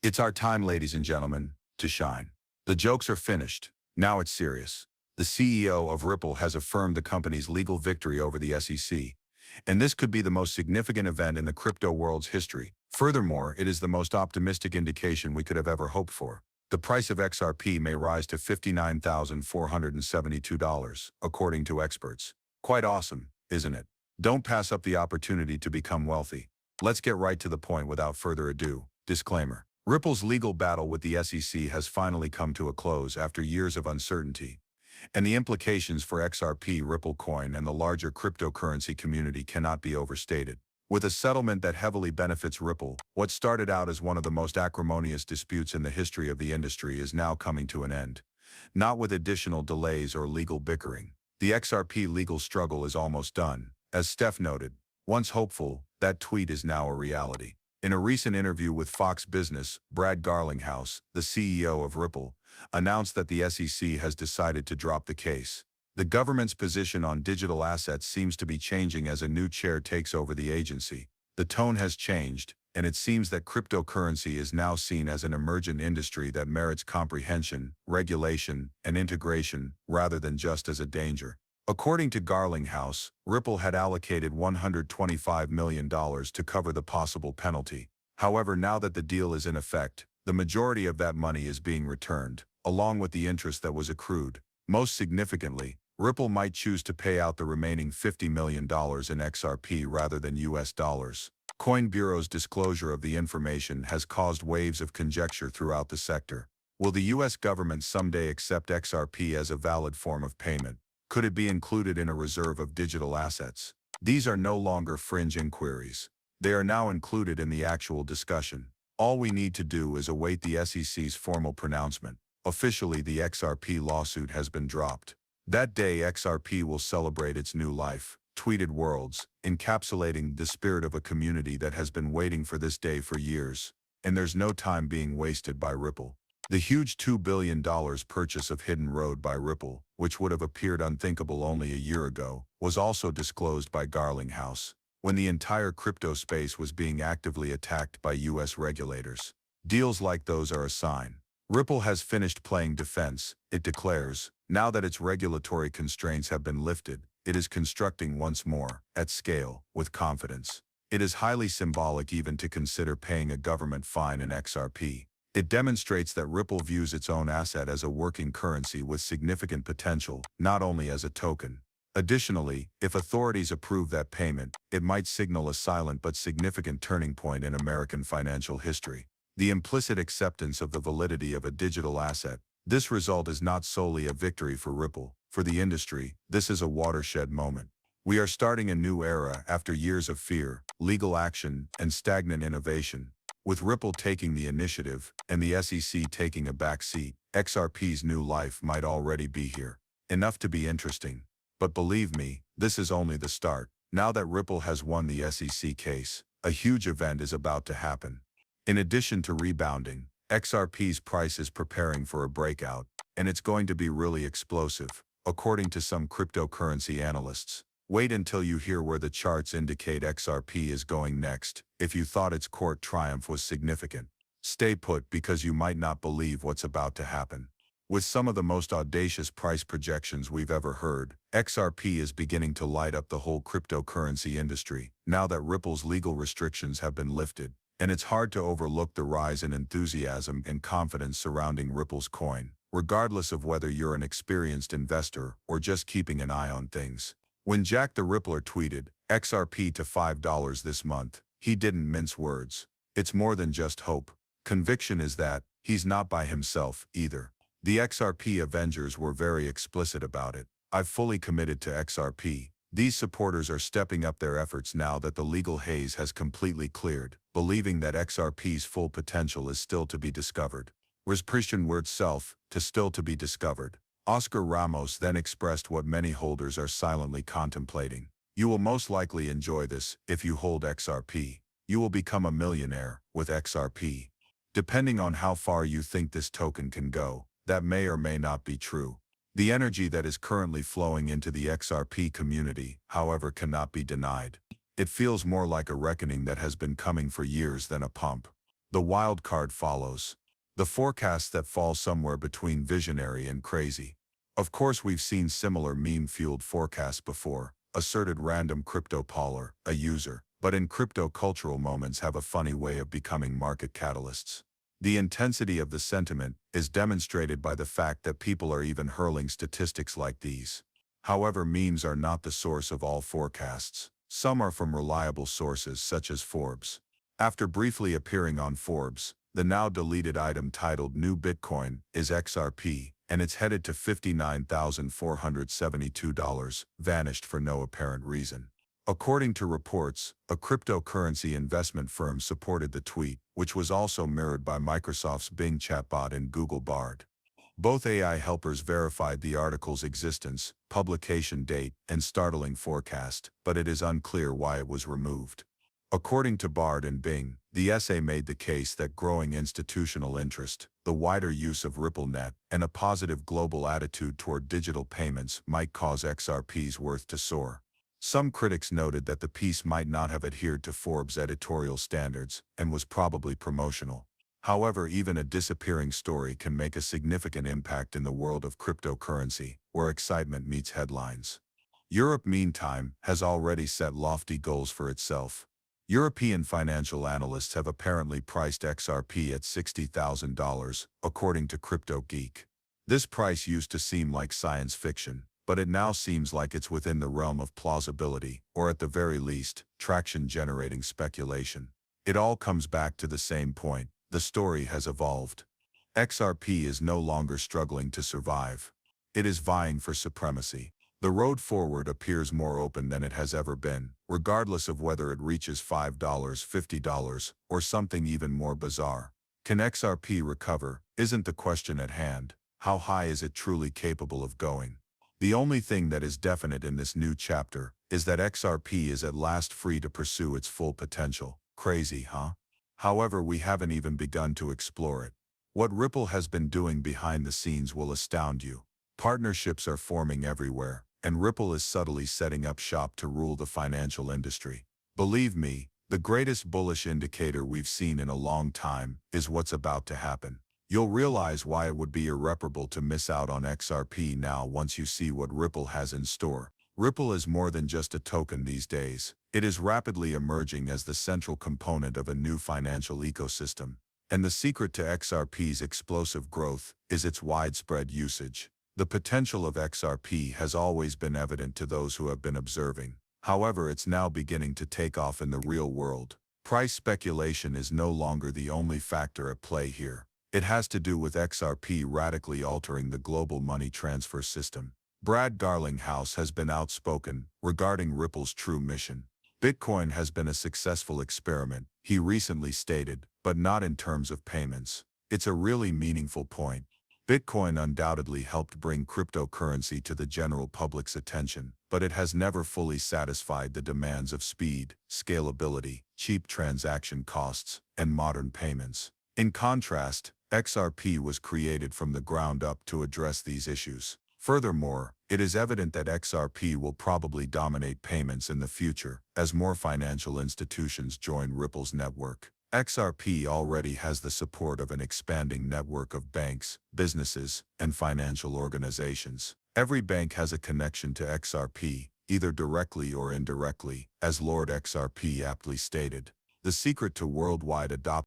It's our time, ladies and gentlemen, to shine. The jokes are finished. Now it's serious. The CEO of Ripple has affirmed the company's legal victory over the SEC, and this could be the most significant event in the crypto world's history. Furthermore, it is the most optimistic indication we could have ever hoped for. The price of XRP may rise to $59,472, according to experts. Quite awesome, isn't it? Don't pass up the opportunity to become wealthy. Let's get right to the point without further ado. Disclaimer. Ripple's legal battle with the SEC has finally come to a close after years of uncertainty, and the implications for XRP Ripple coin and the larger cryptocurrency community cannot be overstated. With a settlement that heavily benefits Ripple, what started out as one of the most acrimonious disputes in the history of the industry is now coming to an end, not with additional delays or legal bickering. The XRP legal struggle is almost done. As Steph noted, once hopeful, that tweet is now a reality. In a recent interview with Fox Business, Brad Garlinghouse, the CEO of Ripple, announced that the SEC has decided to drop the case. The government's position on digital assets seems to be changing as a new chair takes over the agency. The tone has changed, and it seems that cryptocurrency is now seen as an emergent industry that merits comprehension, regulation, and integration, rather than just as a danger. According to Garlinghouse, Ripple had allocated $125 million to cover the possible penalty. However, now that the deal is in effect, the majority of that money is being returned, along with the interest that was accrued. Most significantly, Ripple might choose to pay out the remaining $50 million in XRP rather than US dollars. Coin Bureau's disclosure of the information has caused waves of conjecture throughout the sector. Will the US government someday accept XRP as a valid form of payment? Could it be included in a reserve of digital assets? These are no longer fringe inquiries. They are now included in the actual discussion. All we need to do is await the SEC's formal pronouncement. Officially, the XRP lawsuit has been dropped. That day, XRP will celebrate its new life, tweeted Worlds, encapsulating the spirit of a community that has been waiting for this day for years. And there's no time being wasted by Ripple. The huge $2 billion purchase of Hidden Road by Ripple, which would have appeared unthinkable only a year ago, was also disclosed by Garlinghouse, when the entire crypto space was being actively attacked by US regulators. Deals like those are a sign. Ripple has finished playing defense, it declares. Now that its regulatory constraints have been lifted, it is constructing once more, at scale, with confidence. It is highly symbolic even to consider paying a government fine in XRP. It demonstrates that Ripple views its own asset as a working currency with significant potential, not only as a token. Additionally, if authorities approve that payment, it might signal a silent but significant turning point in American financial history. The implicit acceptance of the validity of a digital asset. This result is not solely a victory for Ripple. For the industry, this is a watershed moment. We are starting a new era after years of fear, legal action, and stagnant innovation. With Ripple taking the initiative, and the SEC taking a back seat, XRP's new life might already be here. Enough to be interesting. But believe me, this is only the start. Now that Ripple has won the SEC case, a huge event is about to happen. In addition to rebounding, XRP's price is preparing for a breakout, and it's going to be really explosive, according to some cryptocurrency analysts. Wait until you hear where the charts indicate XRP is going next, if you thought its court triumph was significant. Stay put because you might not believe what's about to happen. With some of the most audacious price projections we've ever heard, XRP is beginning to light up the whole cryptocurrency industry, now that Ripple's legal restrictions have been lifted. And it's hard to overlook the rise in enthusiasm and confidence surrounding Ripple's coin, regardless of whether you're an experienced investor or just keeping an eye on things. When Jack the Rippler tweeted, XRP to $5 this month, he didn't mince words. It's more than just hope. Conviction is that he's not by himself either. The XRP Avengers were very explicit about it. I've fully committed to XRP. These supporters are stepping up their efforts now that the legal haze has completely cleared, believing that XRP's full potential is still to be discovered. Christian word self, to still to be discovered. Oscar Ramos then expressed what many holders are silently contemplating. You will most likely enjoy this if you hold XRP. You will become a millionaire with XRP. Depending on how far you think this token can go, that may or may not be true. The energy that is currently flowing into the XRP community, however, cannot be denied. It feels more like a reckoning that has been coming for years than a pump. The wild card follows. The forecasts that fall somewhere between visionary and crazy. Of course, we've seen similar meme-fueled forecasts before, asserted random crypto poller, a user, but in crypto cultural moments have a funny way of becoming market catalysts. The intensity of the sentiment is demonstrated by the fact that people are even hurling statistics like these. However, memes are not the source of all forecasts. Some are from reliable sources such as Forbes. After briefly appearing on Forbes, the now deleted item titled New Bitcoin is XRP, and it's headed to $59,472, vanished for no apparent reason. According to reports, a cryptocurrency investment firm supported the tweet, which was also mirrored by Microsoft's Bing chatbot and Google Bard. Both AI helpers verified the article's existence, publication date, and startling forecast, but it is unclear why it was removed. According to Bard and Bing, the essay made the case that growing institutional interest, the wider use of RippleNet, and a positive global attitude toward digital payments might cause XRP's worth to soar. Some critics noted that the piece might not have adhered to Forbes' editorial standards and was probably promotional. However, even a disappearing story can make a significant impact in the world of cryptocurrency, where excitement meets headlines. Europe, meantime, has already set lofty goals for itself. European financial analysts have apparently priced XRP at $60,000, according to Crypto Geek. This price used to seem like science fiction, but it now seems like it's within the realm of plausibility, or at the very least, traction-generating speculation. It all comes back to the same point: the story has evolved. XRP is no longer struggling to survive. It is vying for supremacy. The road forward appears more open than it has ever been, regardless of whether it reaches $5, $50, or something even more bizarre. Can XRP recover? Isn't the question at hand. How high is it truly capable of going? The only thing that is definite in this new chapter is that XRP is at last free to pursue its full potential. Crazy, huh? However, we haven't even begun to explore it. What Ripple has been doing behind the scenes will astound you. Partnerships are forming everywhere, and Ripple is subtly setting up shop to rule the financial industry. Believe me, the greatest bullish indicator we've seen in a long time is what's about to happen. You'll realize why it would be irreparable to miss out on XRP now once you see what Ripple has in store. Ripple is more than just a token these days. It is rapidly emerging as the central component of a new financial ecosystem. And the secret to XRP's explosive growth is its widespread usage. The potential of XRP has always been evident to those who have been observing. However, it's now beginning to take off in the real world. Price speculation is no longer the only factor at play here. It has to do with XRP radically altering the global money transfer system. Brad Garlinghouse has been outspoken regarding Ripple's true mission. Bitcoin has been a successful experiment, he recently stated, but not in terms of payments. It's a really meaningful point. Bitcoin undoubtedly helped bring cryptocurrency to the general public's attention, but it has never fully satisfied the demands of speed, scalability, cheap transaction costs, and modern payments. In contrast, XRP was created from the ground up to address these issues. Furthermore, it is evident that XRP will probably dominate payments in the future as more financial institutions join Ripple's network. XRP already has the support of an expanding network of banks, businesses, and financial organizations. Every bank has a connection to XRP, either directly or indirectly, as Lord XRP aptly stated. The secret to worldwide adoption